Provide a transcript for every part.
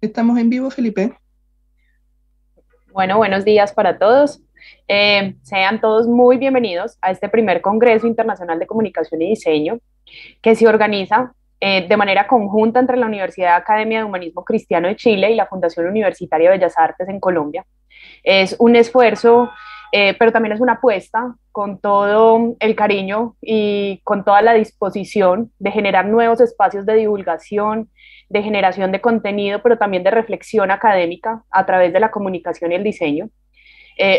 Estamos en vivo, Felipe. Bueno, buenos días para todos. Sean todos muy bienvenidos a este primer Congreso Internacional de Comunicación y Diseño que se organiza de manera conjunta entre la Universidad Academia de Humanismo Cristiano de Chile y la Fundación Universitaria de Bellas Artes en Colombia. Es un esfuerzo, pero también es una apuesta con todo el cariño y con toda la disposición de generar nuevos espacios de divulgación, de generación de contenido, pero también de reflexión académica a través de la comunicación y el diseño.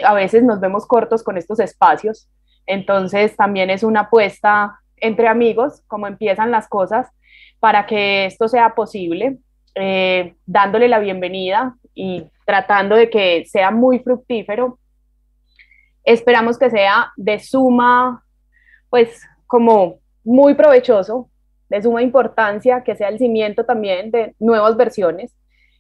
A veces nos vemos cortos con estos espacios, entonces también es una apuesta entre amigos, cómo empiezan las cosas, para que esto sea posible, dándole la bienvenida y tratando de que sea muy fructífero. Esperamos que sea de suma, pues como muy provechoso, de suma importancia, que sea el cimiento también de nuevas versiones,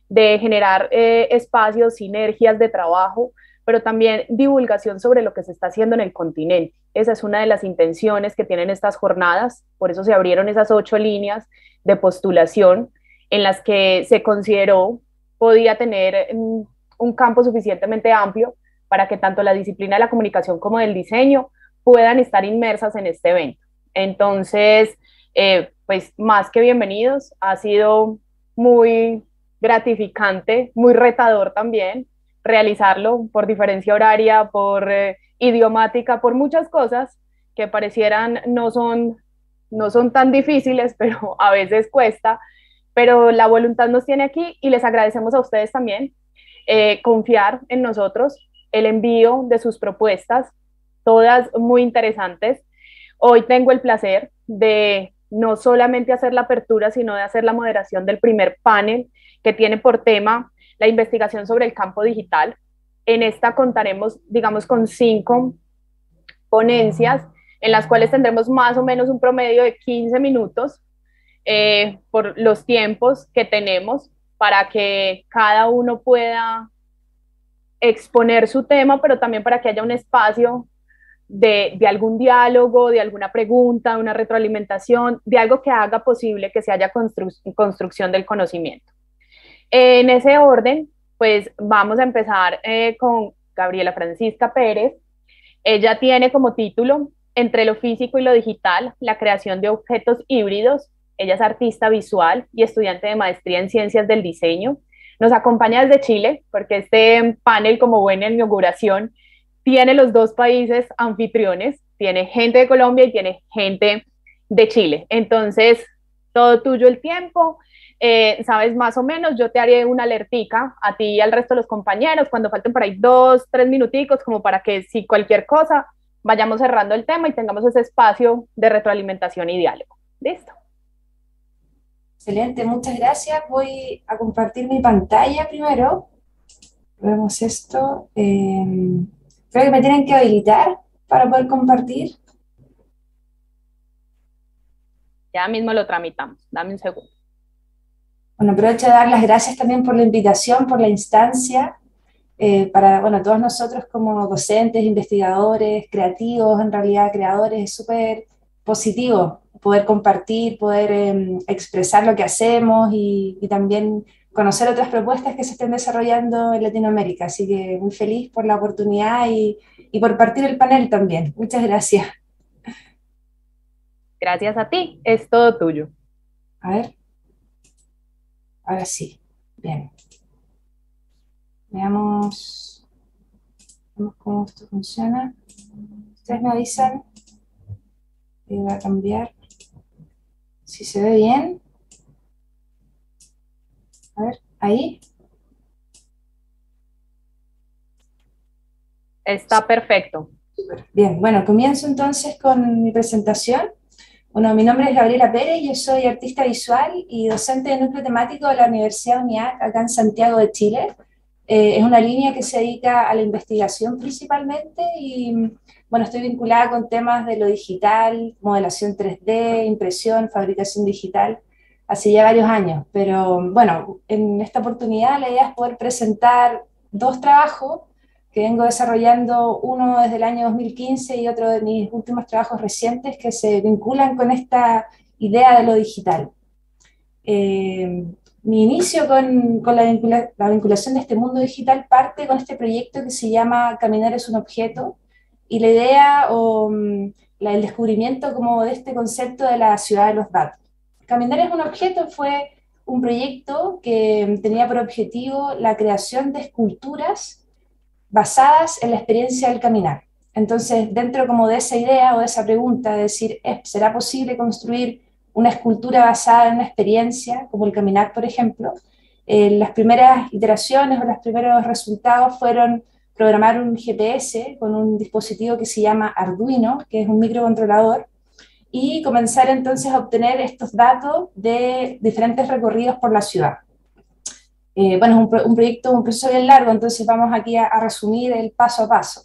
de generar espacios, sinergias de trabajo, pero también divulgación sobre lo que se está haciendo en el continente. Esa es una de las intenciones que tienen estas jornadas, por eso se abrieron esas 8 líneas de postulación en las que se consideró podía tener un campo suficientemente amplio para que tanto la disciplina de la comunicación como del diseño puedan estar inmersas en este evento. Entonces, pues más que bienvenidos, ha sido muy gratificante, muy retador también realizarlo por diferencia horaria, por idiomática, por muchas cosas que parecieran no son tan difíciles, pero a veces cuesta, pero la voluntad nos tiene aquí y les agradecemos a ustedes también confiar en nosotros, el envío de sus propuestas, todas muy interesantes. Hoy tengo el placer de no solamente hacer la apertura, sino de hacer la moderación del primer panel que tiene por tema la investigación sobre el campo digital. En esta contaremos, digamos, con 5 ponencias en las cuales tendremos más o menos un promedio de 15 minutos por los tiempos que tenemos para que cada uno pueda exponer su tema, pero también para que haya un espacio de algún diálogo, de alguna pregunta, de una retroalimentación, de algo que haga posible que se haya construcción del conocimiento. En ese orden, pues vamos a empezar con Gabriela Francisca Pérez. Ella tiene como título Entre lo físico y lo digital, la creación de objetos híbridos. Ella es artista visual y estudiante de maestría en ciencias del diseño. Nos acompaña desde Chile, porque este panel, como buena inauguración, tiene los dos países anfitriones, tiene gente de Colombia y tiene gente de Chile. Entonces, todo tuyo el tiempo, sabes más o menos, yo te haré una alertica a ti y al resto de los compañeros cuando falten por ahí 2, 3 minuticos, como para que si cualquier cosa vayamos cerrando el tema y tengamos ese espacio de retroalimentación y diálogo. ¿Listo? Excelente, muchas gracias. Voy a compartir mi pantalla primero. Vemos esto. Creo que me tienen que habilitar para poder compartir. Ya mismo lo tramitamos. Dame un segundo. Bueno, aprovecho de dar las gracias también por la invitación, por la instancia, para, bueno, todos nosotros como docentes, investigadores, creativos, en realidad creadores, es súper positivo poder compartir, poder expresar lo que hacemos y también conocer otras propuestas que se estén desarrollando en Latinoamérica. Así que muy feliz por la oportunidad y por partir el panel también. Muchas gracias. Gracias a ti, es todo tuyo. A ver, ahora sí. Bien. Veamos, veamos cómo esto funciona. Ustedes me avisan. Voy a cambiar. Si se ve bien. A ver, ahí. Está perfecto. Bien, bueno, comienzo entonces con mi presentación. Bueno, mi nombre es Gabriela Pérez, yo soy artista visual y docente de núcleo temático de la Universidad UNIAC, acá en Santiago de Chile. Es una línea que se dedica a la investigación principalmente y, bueno, estoy vinculada con temas de lo digital, modelación 3D, impresión, fabricación digital, hace ya varios años. Pero, bueno, en esta oportunidad la idea es poder presentar dos trabajos que vengo desarrollando, uno desde el año 2015 y otro de mis últimos trabajos recientes que se vinculan con esta idea de lo digital. Eh, Mi inicio con la vinculación de este mundo digital parte con este proyecto que se llama Caminar es un objeto, y la idea el descubrimiento como de este concepto de la ciudad de los datos. Caminar es un objeto fue un proyecto que tenía por objetivo la creación de esculturas basadas en la experiencia del caminar. Entonces, dentro como de esa idea o de esa pregunta de decir, ¿será posible construir una escultura basada en una experiencia, como el caminar, por ejemplo? Las primeras iteraciones o los primeros resultados fueron programar un GPS con un dispositivo que se llama Arduino, que es un microcontrolador, y comenzar entonces a obtener estos datos de diferentes recorridos por la ciudad. Bueno, es un proyecto, un proceso bien largo, entonces vamos aquí a resumir el paso a paso.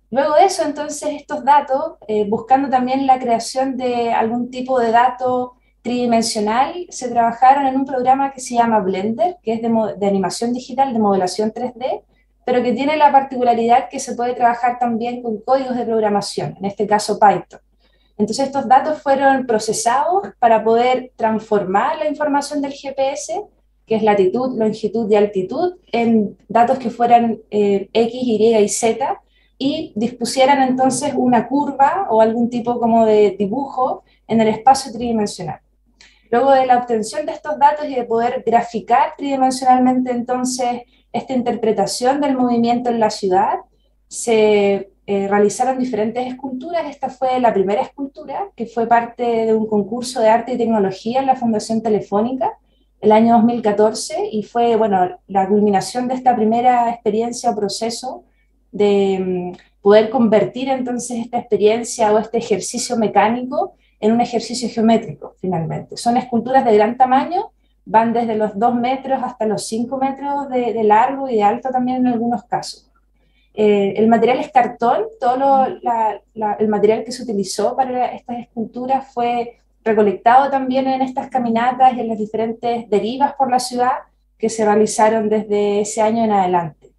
Luego de eso, entonces, estos datos, buscando también la creación de algún tipo de dato tridimensional, se trabajaron en un programa que se llama Blender, que es de animación digital, de modelación 3D, pero que tiene la particularidad que se puede trabajar también con códigos de programación, en este caso Python. Entonces, estos datos fueron procesados para poder transformar la información del GPS, que es latitud, longitud y altitud, en datos que fueran X, Y y Z, y dispusieran entonces una curva o algún tipo como de dibujo en el espacio tridimensional. Luego de la obtención de estos datos y de poder graficar tridimensionalmente entonces esta interpretación del movimiento en la ciudad, se realizaron diferentes esculturas. Esta fue la primera escultura, que fue parte de un concurso de arte y tecnología en la Fundación Telefónica el año 2014, y fue, bueno, la culminación de esta primera experiencia o proceso de poder convertir entonces esta experiencia o este ejercicio mecánico en un ejercicio geométrico, finalmente. Son esculturas de gran tamaño, van desde los 2 metros hasta los 5 metros de largo y de alto también en algunos casos. El material es cartón, el material que se utilizó para estas esculturas fue recolectado también en estas caminatas y en las diferentes derivas por la ciudad que se realizaron desde ese año en adelante.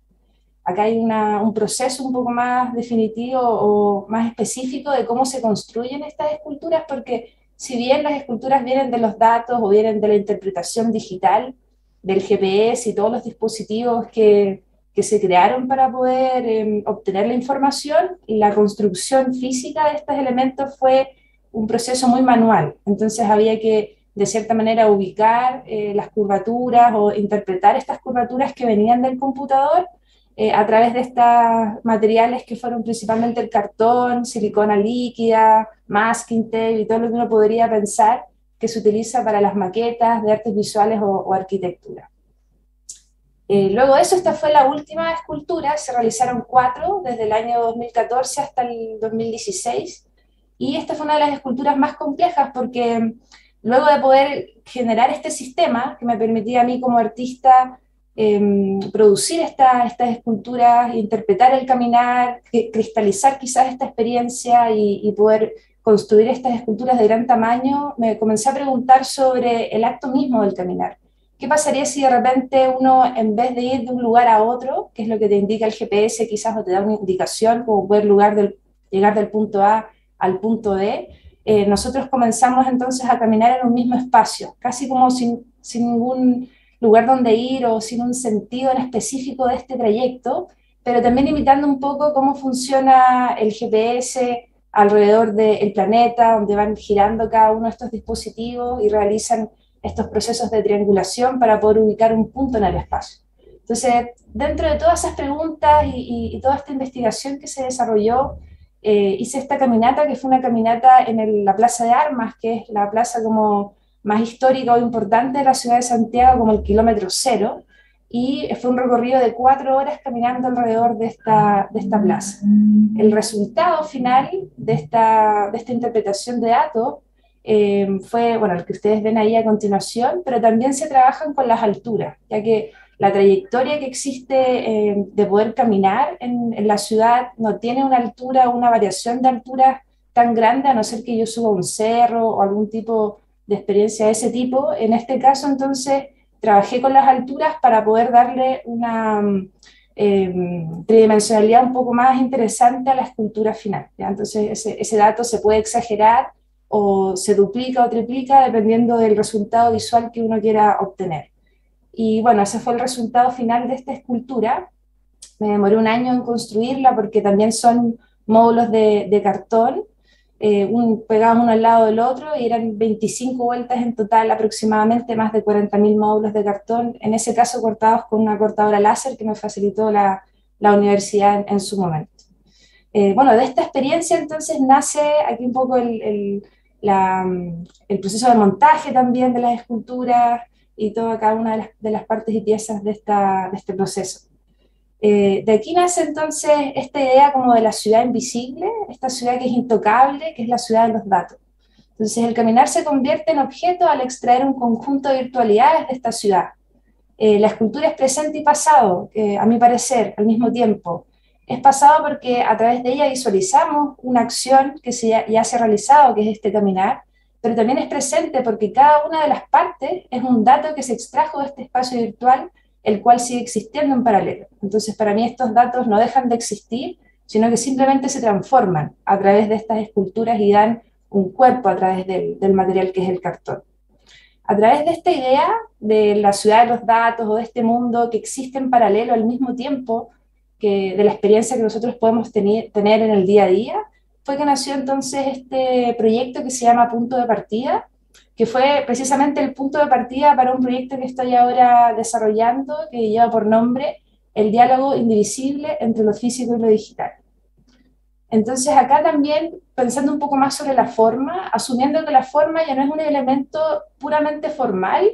Acá hay un proceso un poco más definitivo o más específico de cómo se construyen estas esculturas, porque si bien las esculturas vienen de los datos o vienen de la interpretación digital del GPS y todos los dispositivos que se crearon para poder obtener la información, la construcción física de estos elementos fue un proceso muy manual. Entonces había que, de cierta manera, ubicar las curvaturas o interpretar estas curvaturas que venían del computador a través de estos materiales que fueron principalmente el cartón, silicona líquida, masking tape y todo lo que uno podría pensar que se utiliza para las maquetas de artes visuales o arquitectura. Luego de eso, esta fue la última escultura, se realizaron 4 desde el año 2014 hasta el 2016, y esta fue una de las esculturas más complejas porque luego de poder generar este sistema que me permitía a mí como artista producir estas esculturas, interpretar el caminar, cristalizar quizás esta experiencia y poder construir estas esculturas de gran tamaño, me comencé a preguntar sobre el acto mismo del caminar. ¿Qué pasaría si de repente uno, en vez de ir de un lugar a otro, que es lo que te indica el GPS quizás, o te da una indicación como poder llegar del punto A al punto D, nosotros comenzamos entonces a caminar en un mismo espacio, casi como sin ningún lugar donde ir o sin un sentido en específico de este trayecto, pero también imitando un poco cómo funciona el GPS alrededor del planeta, donde van girando cada uno de estos dispositivos y realizan estos procesos de triangulación para poder ubicar un punto en el espacio. Entonces, dentro de todas esas preguntas y toda esta investigación que se desarrolló, hice esta caminata, que fue una caminata en la Plaza de Armas, que es la plaza como más histórica o importante de la ciudad de Santiago, como el kilómetro cero, y fue un recorrido de 4 horas caminando alrededor de esta plaza. El resultado final de esta interpretación de datos fue, bueno, el que ustedes ven ahí a continuación, pero también se trabajan con las alturas, ya que la trayectoria que existe de poder caminar en la ciudad no tiene una altura, una variación de altura tan grande, a no ser que yo suba un cerro o algún tipo de experiencia de ese tipo. En este caso, entonces, trabajé con las alturas para poder darle una tridimensionalidad un poco más interesante a la escultura final, ¿ya? Entonces, ese dato se puede exagerar o se duplica o triplica dependiendo del resultado visual que uno quiera obtener. Y bueno, ese fue el resultado final de esta escultura. Me demoré un año en construirla porque también son módulos de cartón, pegados uno al lado del otro, y eran 25 vueltas en total, aproximadamente más de 40.000 módulos de cartón, en ese caso cortados con una cortadora láser que me facilitó la universidad en su momento. Bueno, de esta experiencia entonces nace aquí un poco el proceso de montaje también de las esculturas y toda cada una de las partes y piezas de este proceso. De aquí nace entonces esta idea como de la ciudad invisible, esta ciudad que es intocable, que es la ciudad de los datos. Entonces el caminar se convierte en objeto al extraer un conjunto de virtualidades de esta ciudad. La escultura es presente y pasado, a mi parecer, al mismo tiempo. Es pasado porque a través de ella visualizamos una acción que ya se ha realizado, que es este caminar, pero también es presente porque cada una de las partes es un dato que se extrajo de este espacio virtual, el cual sigue existiendo en paralelo. Entonces, para mí estos datos no dejan de existir, sino que simplemente se transforman a través de estas esculturas y dan un cuerpo a través del material que es el cartón. A través de esta idea de la ciudad de los datos o de este mundo que existe en paralelo al mismo tiempo que de la experiencia que nosotros podemos tener en el día a día, fue que nació entonces este proyecto que se llama Punto de Partida, que fue precisamente el punto de partida para un proyecto que estoy ahora desarrollando, que lleva por nombre El diálogo indivisible entre lo físico y lo digital. Entonces acá también pensando un poco más sobre la forma, asumiendo que la forma ya no es un elemento puramente formal,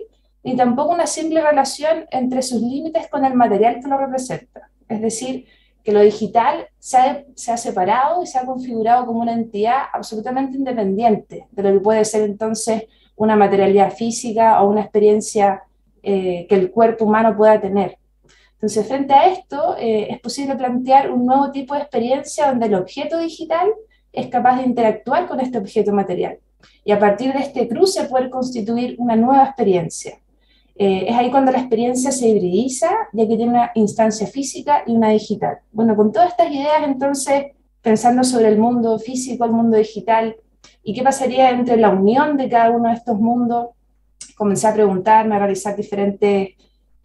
ni tampoco una simple relación entre sus límites con el material que lo representa. Es decir, que lo digital se ha separado y se ha configurado como una entidad absolutamente independiente de lo que puede ser entonces una materialidad física o una experiencia que el cuerpo humano pueda tener. Entonces, frente a esto, es posible plantear un nuevo tipo de experiencia donde el objeto digital es capaz de interactuar con este objeto material y a partir de este cruce poder constituir una nueva experiencia. Es ahí cuando la experiencia se hibridiza, ya que tiene una instancia física y una digital. Bueno, con todas estas ideas, entonces, pensando sobre el mundo físico, el mundo digital, y qué pasaría entre la unión de cada uno de estos mundos, comencé a preguntarme, a realizar diferentes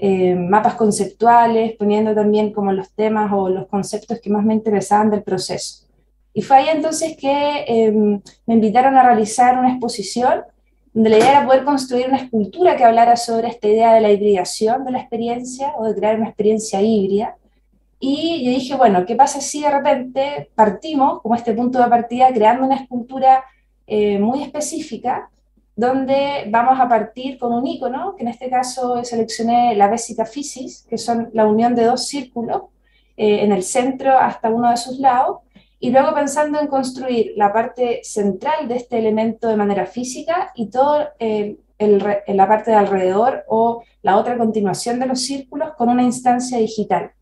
mapas conceptuales, poniendo también como los temas o los conceptos que más me interesaban del proceso. Y fue ahí entonces que me invitaron a realizar una exposición donde la idea era poder construir una escultura que hablara sobre esta idea de la hibridación de la experiencia o de crear una experiencia híbrida. Y yo dije, bueno, ¿qué pasa si de repente partimos, como este punto de partida, creando una escultura muy específica, donde vamos a partir con un icono, que en este caso seleccioné la Vesica Physis, que son la unión de dos círculos en el centro hasta uno de sus lados, y luego pensando en construir la parte central de este elemento de manera física y todo la parte de alrededor o la otra continuación de los círculos con una instancia digital.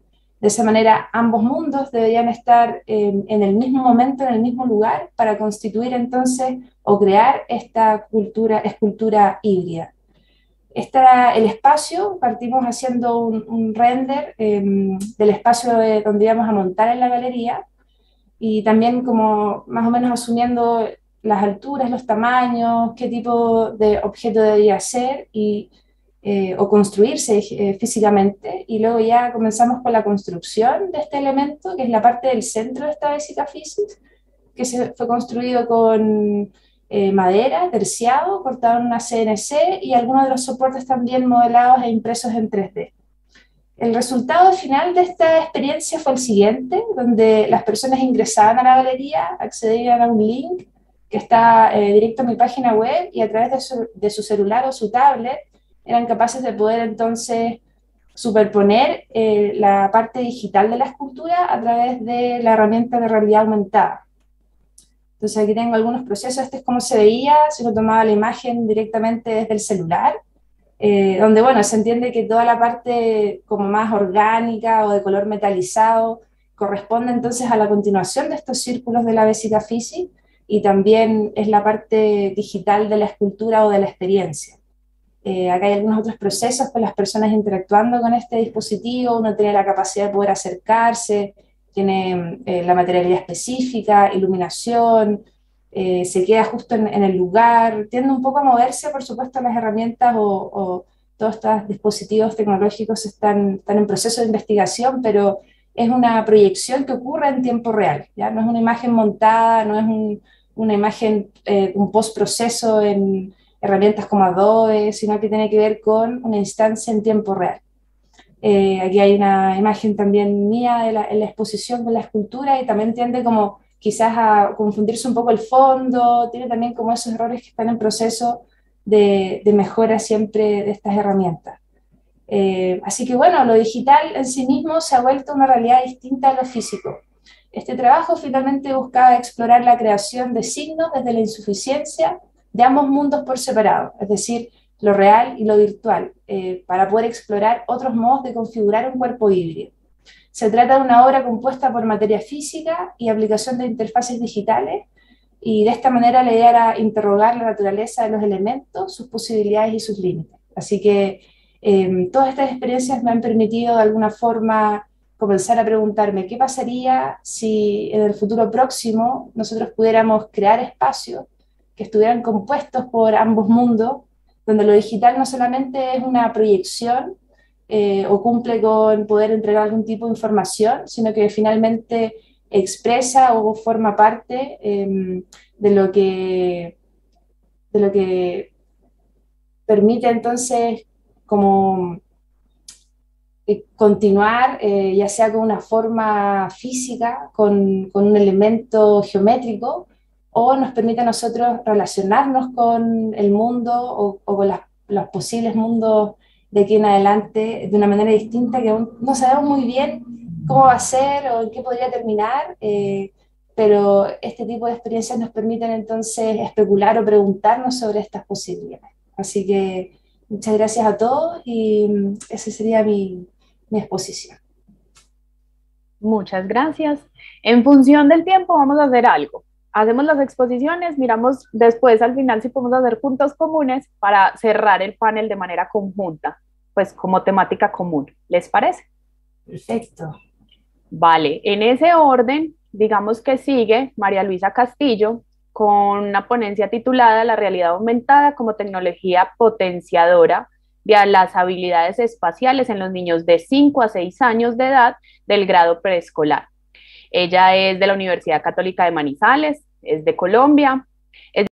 De esa manera, ambos mundos deberían estar en el mismo momento, en el mismo lugar, para constituir entonces o crear esta escultura híbrida. Este era el espacio, partimos haciendo un render del espacio donde íbamos a montar en la galería, y también como más o menos asumiendo las alturas, los tamaños, qué tipo de objeto debía ser o construirse físicamente, y luego ya comenzamos con la construcción de este elemento, que es la parte del centro de esta Vesica Physis, que se fue construido con madera, terciado, cortado en una CNC, y algunos de los soportes también modelados e impresos en 3D. El resultado final de esta experiencia fue el siguiente, donde las personas ingresaban a la galería, accedían a un link que está directo a mi página web, y a través de su celular o su tablet eran capaces de poder entonces superponer la parte digital de la escultura a través de la herramienta de realidad aumentada. Entonces aquí tengo algunos procesos. Este es cómo se veía, si uno tomaba la imagen directamente desde el celular, donde, bueno, se entiende que toda la parte como más orgánica o de color metalizado corresponde entonces a la continuación de estos círculos de la Vesica Physis, y también es la parte digital de la escultura o de la experiencia. Acá hay algunos otros procesos con las personas interactuando con este dispositivo. Uno tiene la capacidad de poder acercarse, tiene la materialidad específica, iluminación, se queda justo en el lugar, tiende un poco a moverse, por supuesto, las herramientas o todos estos dispositivos tecnológicos están en proceso de investigación, pero es una proyección que ocurre en tiempo real, ¿ya? No es una imagen montada, no es una imagen, un postproceso en herramientas como Adobe, sino que tiene que ver con una instancia en tiempo real. Aquí hay una imagen también mía de en la exposición con la escultura y también tiende como quizás a confundirse un poco el fondo, tiene también como esos errores que están en proceso de mejora siempre de estas herramientas. Así que bueno, lo digital en sí mismo se ha vuelto una realidad distinta a lo físico. Este trabajo finalmente buscaba explorar la creación de signos desde la insuficiencia de ambos mundos por separado, es decir, lo real y lo virtual, para poder explorar otros modos de configurar un cuerpo híbrido. Se trata de una obra compuesta por materia física y aplicación de interfaces digitales, y de esta manera la idea era interrogar la naturaleza de los elementos, sus posibilidades y sus límites. Así que todas estas experiencias me han permitido de alguna forma comenzar a preguntarme qué pasaría si en el futuro próximo nosotros pudiéramos crear espacios que estuvieran compuestos por ambos mundos, donde lo digital no solamente es una proyección o cumple con poder entregar algún tipo de información, sino que finalmente expresa o forma parte de lo que permite entonces como continuar, ya sea con una forma física, con un elemento geométrico, o nos permite a nosotros relacionarnos con el mundo o con los posibles mundos de aquí en adelante de una manera distinta que aún no sabemos muy bien cómo va a ser o en qué podría terminar, pero este tipo de experiencias nos permiten entonces especular o preguntarnos sobre estas posibilidades. Así que muchas gracias a todos y ese sería mi exposición. Muchas gracias. En función del tiempo vamos a hacer algo. Hacemos las exposiciones, miramos después al final si podemos hacer puntos comunes para cerrar el panel de manera conjunta, pues como temática común. ¿Les parece? Perfecto. Vale, en ese orden, digamos que sigue María Luisa Castillo con una ponencia titulada La realidad aumentada como tecnología potenciadora de las habilidades espaciales en los niños de 5 a 6 años de edad del grado preescolar. Ella es de la Universidad Católica de Manizales, es de Colombia, es